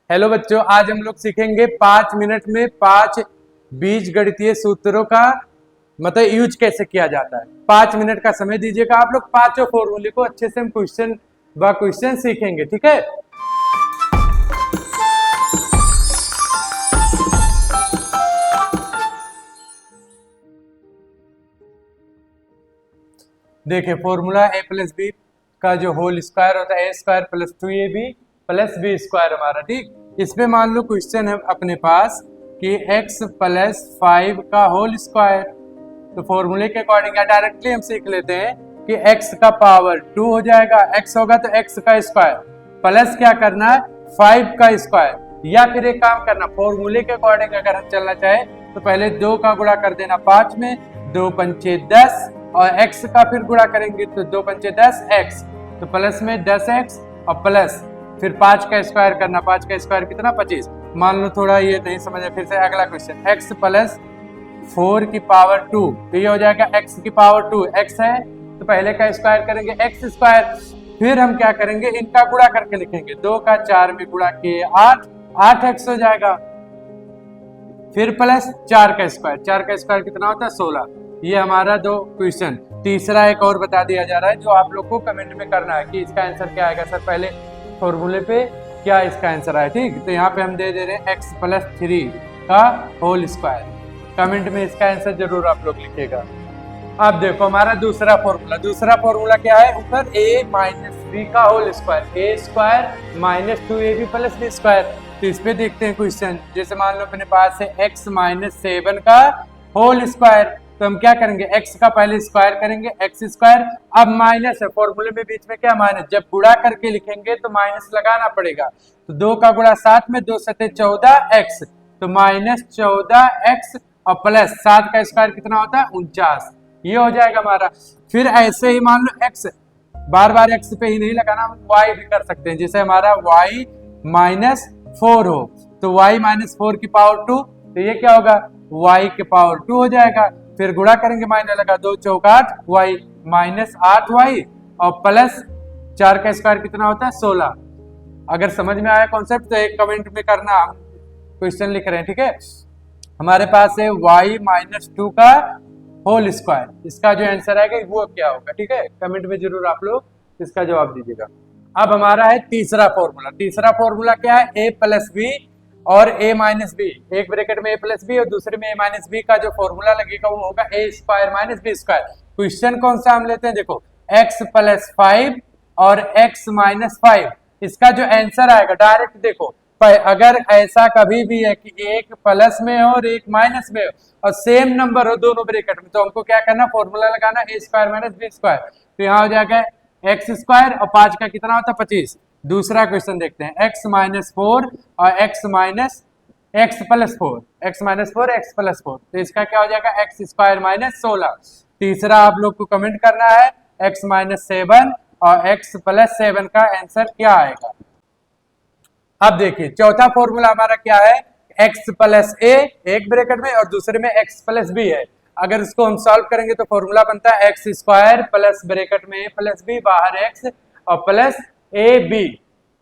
Hello बच्चों, आज हम लोग सीखेंगे 5 मिनट में 5 बीजगणितीय सूत्रों का मतलब यूज कैसे किया जाता है। 5 मिनट का समय दीजिएगा, आप लोग पांचों फॉर्मूले को अच्छे से हम क्वेश्चन व क्वेश्चन सीखेंगे, ठीक है। देखिए फॉर्मूला ए प्लस बी का जो होल स्क्वायर होता है a square plus 2ab plus b square हमारा, ठीक। इसमें मान लो क्वेश्चन है अपने पास कि x प्लस 5 का होल स्क्वायर। तो फॉर्मूले के अकॉर्डिंग डायरेक्टली हम सीख लेते हैं कि x का पावर 2 हो जाएगा, x होगा तो x का स्क्वायर प्लस क्या करना है 5 का स्क्वायर, या फिर एक काम करना फॉर्मूले के अकॉर्डिंग अगर हम चलना चाहे तो पहले 2 का गुणा कर देना 5 में, 2 पंचे 10 और x का फिर गुणा करेंगे तो 2 पंचे 10 x, तो प्लस में 10x और प्लस फिर 5 का स्क्वायर करना, 5 का स्क्वायर कितना 25। मान लो थोड़ा ये नहीं समझे, फिर से अगला क्वेश्चन x प्लस 4 की पावर 2, तो ये हो जाएगा x की पावर 2, x है तो पहले का स्क्वायर करेंगे x स्क्वायर, फिर हम क्या करेंगे इनका गुणा करके लिखेंगे, 2 का 4 में गुणा किए 8x हो जाएगा, फिर प्लस 4 का स्क्वायर, 4 का स्क्वायर कितना होता है 16। ये हमारा 2 क्वेश्चन। तीसरा एक और बता दिया जा रहा है जो आप लोग को कमेंट में करना है कि इसका आंसर क्या आएगा। सर पहले फॉर्मूले पे क्या इसका आंसर है, ठीक। तो यहाँ पे हम दे रहे हैं x प्लस 3 का होल स्क्वायर। कमेंट में इसका आंसर जरूर आप लोग लिखिएगा। अब देखो हमारा दूसरा फॉर्मूला क्या है, ऊपर a माइनस बी का whole square, a square minus 2ab plus b square. तो इस पे देखते हैं क्वेश्चन। जैसे मान लो अपने पास है x माइनस 7 का होल स्क्वायर, तो हम क्या करेंगे x का पहले स्क्वायर करेंगे x स्क्वायर, अब माइनस है फॉर्मूले में बीच में क्या माइनस, जब गुणा करके लिखेंगे तो माइनस लगाना पड़ेगा। तो 2 का गुणा 7 में, 2 सते 14x, तो माइनस 14x और प्लस 7 का स्क्वायर कितना होता है 49, ये हो जाएगा हमारा। फिर ऐसे ही मान लो x, बार बार x पे ही नहीं लगाना, हम y भी कर सकते हैं। जैसे हमारा y माइनस 4 हो तो y माइनस 4 की पावर 2, तो ये क्या होगा y के पावर 2 हो जाएगा। फिर गुणा करेंगे, माइनस लगा, 2 चौक 8 y माइनस 8y और प्लस 4 का स्क्वायर कितना होता है 16। अगर समझ में आया कॉन्सेप्ट तो एक कमेंट में करना, हम क्वेश्चन लिख रहे हैं, ठीक है। हमारे पास है y माइनस 2 का होल स्क्वायर, इसका जो आंसर आएगा वो क्या होगा, ठीक है। कमेंट में जरूर आप लोग इसका जवाब दीजिएगा। अब हमारा है तीसरा फॉर्मूला क्या है, a प्लस बी और a माइनस बी, एक ब्रैकेट में a प्लस बी और दूसरे में a माइनस बी का जो फॉर्मूला लगेगा वो होगा a square minus b square. Question कौन सा हम लेते हैं, देखो x प्लस 5 और x माइनस 5, इसका जो आंसर आएगा डायरेक्ट देखो, अगर ऐसा कभी भी है कि एक प्लस में हो और एक माइनस में हो और सेम नंबर हो दोनों ब्रैकेट में, तो हमको क्या करना फॉर्मूला लगाना a square minus b square. तो यहाँ हो जाएगा x स्क्वायर और 5 का कितना होता है 25। दूसरा क्वेश्चन देखते हैं, x माइनस 4 और x minus x plus 4, x minus 4 x plus 4, तो इसका क्या हो जाएगा x स्क्वायर माइनस 16। तीसरा आप लोग को कमेंट करना है x माइनस 7 और x प्लस 7 का आंसर क्या आएगा। अब देखिए चौथा फॉर्मूला हमारा क्या है, x प्लस a एक ब्रैकेट में और दूसरे में x प्लस b है। अगर इसको हम सॉल्व करेंगे तो फॉर्मूला बनता है x स्क्वायर प्लस ब्रैकेट में a प्लस b बाहर x और प्लस ए बी।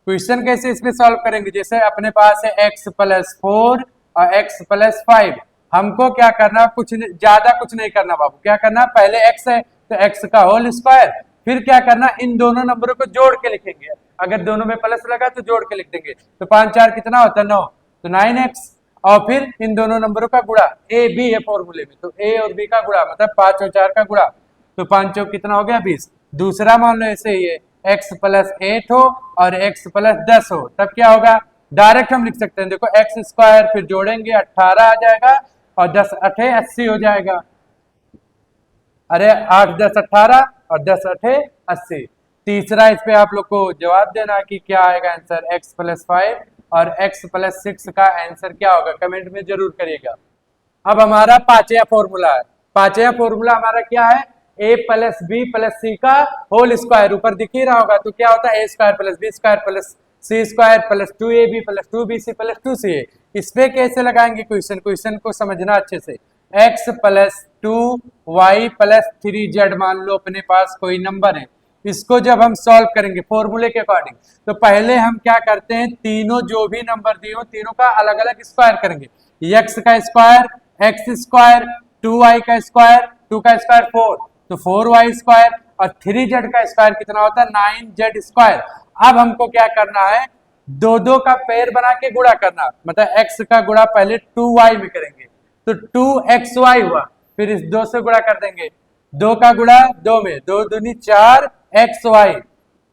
क्वेश्चन कैसे इसमें सॉल्व करेंगे, जैसे अपने पास है x प्लस 4 और x प्लस 5, हमको क्या करना, कुछ ज्यादा कुछ नहीं करना बाबू, क्या करना पहले x है तो x का होल स्क्वायर, फिर क्या करना इन दोनों नंबरों को जोड़ के लिखेंगे, अगर दोनों में प्लस लगा तो जोड़ के लिख देंगे, तो 5 4 कितना होता है 9, तो 9x और फिर इन दोनों नंबरों का गुणा, a b है फॉर्मूले में तो a और b का गुणा मतलब 5 और 4 का गुणा, तो 5 चौक कितना हो गया 20। दूसरा मान लो ऐसे ही है, x प्लस 8 हो और x प्लस 10 हो, तब क्या होगा डायरेक्ट हम लिख सकते हैं, देखो x स्क्वायर फिर जोड़ेंगे 18 आ जाएगा और 10 8 80 हो जाएगा। अरे 8 10 18 और 10 8 80। तीसरा इस पे आप लोग को जवाब देना कि क्या आएगा आंसर, x प्लस 5 और x प्लस 6 का आंसर क्या होगा, कमेंट में जरूर करिएगा। अब हमारा पांचवा फॉर्मूला हमारा क्या है, a प्लस बी प्लस सी का होल स्क्वायर, ऊपर दिख ही रहा होगा, तो क्या होता है a square plus b square plus c square plus 2ab plus 2bc plus 2ca। इस पे कैसे लगाएंगे क्वेश्चन को समझना अच्छे से। x plus 2y plus 3z मान लो अपने पास कोई नंबर है, इसको जब हम सॉल्व करेंगे फॉर्मूले के अकॉर्डिंग, तो पहले हम क्या करते हैं, तीनों जो भी नंबर दिए हो तीनों का अलग अलग स्क्वायर करेंगे। x का स्क्वायर x स्क्वायर, 2y का स्क्वायर 2 का स्क्वायर 4, तो 4y स्क्वायर, और 3z का स्क्वायर कितना होता है 9z स्क्वायर। अब हमको क्या करना है, दो दो का पेयर बना के गुणा करना, मतलब x का गुणा पहले 2y में करेंगे तो 2xy हुआ, फिर इस 2 से गुणा कर देंगे, 2 का गुणा 2 में, 2 दूनी 4xy,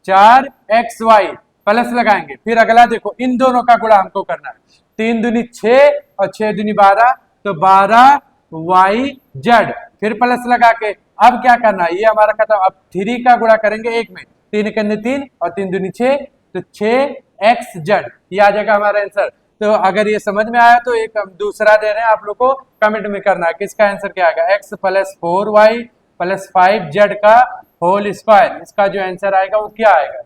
4xy प्लस लगाएंगे, फिर अगला देखो इन दोनों का गुणा हमको करना है, 3 दूनी 6 और 6 दूनी 12, तो 12yz, फिर प्लस लगा के अब क्या करना है, ये हमारा खत्म। अब 3 का गुणा करेंगे 1 में, 3 करने 3 और 3 दूनी 6, तो 6xz, ये आ जाएगा हमारा आंसर। तो अगर ये समझ में आया तो एक हम दूसरा दे रहे हैं, आप लोग को कमेंट में करना है किसका आंसर क्या आएगा, x plus 4y plus 5z का होल स्क्वायर, इसका जो आंसर आएगा वो क्या आएगा।